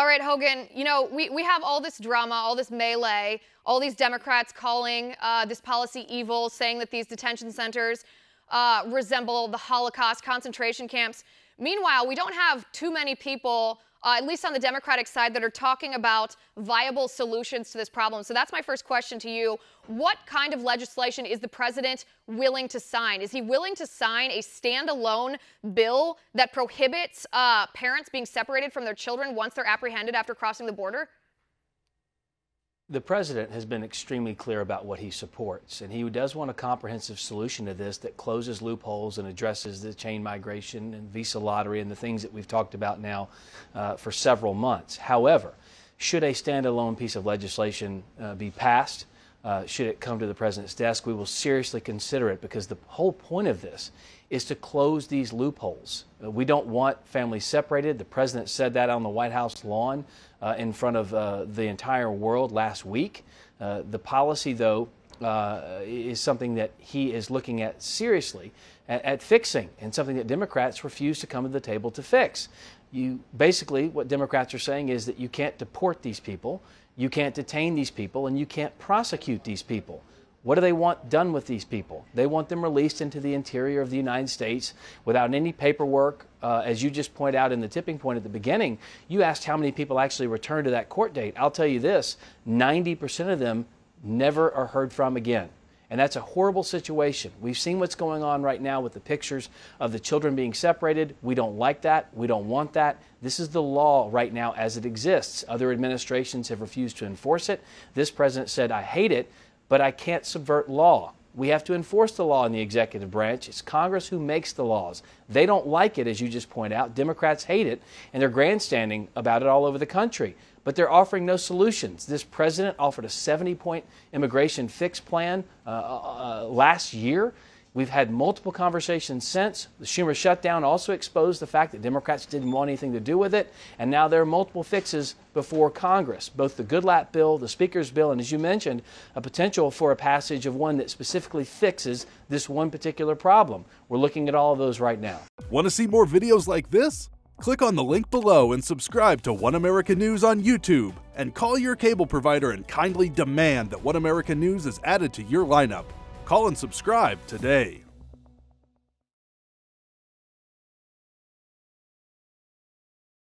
All right, Hogan, we have all this drama, all this melee, all these Democrats calling this policy evil, saying that these detention centers resemble the Holocaust concentration camps. Meanwhile, we don't have too many people, at least on the Democratic side, that are talking about viable solutions to this problem. So that's my first question to you. What kind of legislation is the president willing to sign? Is he willing to sign a standalone bill that prohibits parents being separated from their children once they're apprehended after crossing the border? The president has been extremely clear about what he supports, and he does want a comprehensive solution to this that closes loopholes and addresses the chain migration and visa lottery and the things that we've talked about now for several months. However, should a standalone piece of legislation be passed, should it come to the president's desk, we will seriously consider it, because the whole point of this is to close these loopholes. We don't want families separated. The president said that on the White House lawn in front of the entire world last week. The policy, though, is something that he is looking at seriously at fixing, and something that Democrats refuse to come to the table to fix. Basically, what Democrats are saying is that you can't deport these people, you can't detain these people, and you can't prosecute these people. What do they want done with these people? They want them released into the interior of the United States without any paperwork. As you just pointed out in the tipping point at the beginning, you asked how many people actually returned to that court date. I'll tell you this, 90% of them never are heard from again. And that's a horrible situation. We've seen what's going on right now with the pictures of the children being separated. We don't like that. We don't want that. This is the law right now as it exists. Other administrations have refused to enforce it. This president said, I hate it, but I can't subvert law. We have to enforce the law in the executive branch. It's Congress who makes the laws. They don't like it, as you just point out. Democrats hate it, and they're grandstanding about it all over the country. But they're offering no solutions. This president offered a 70-point immigration fix plan last year. We've had multiple conversations since. The Schumer shutdown also exposed the fact that Democrats didn't want anything to do with it. And now there are multiple fixes before Congress, both the Goodlatte bill, the Speaker's bill, and as you mentioned, a potential for a passage of one that specifically fixes this one particular problem. We're looking at all of those right now. Want to see more videos like this? Click on the link below and subscribe to One American News on YouTube. And call your cable provider and kindly demand that One American News is added to your lineup. Call and subscribe today.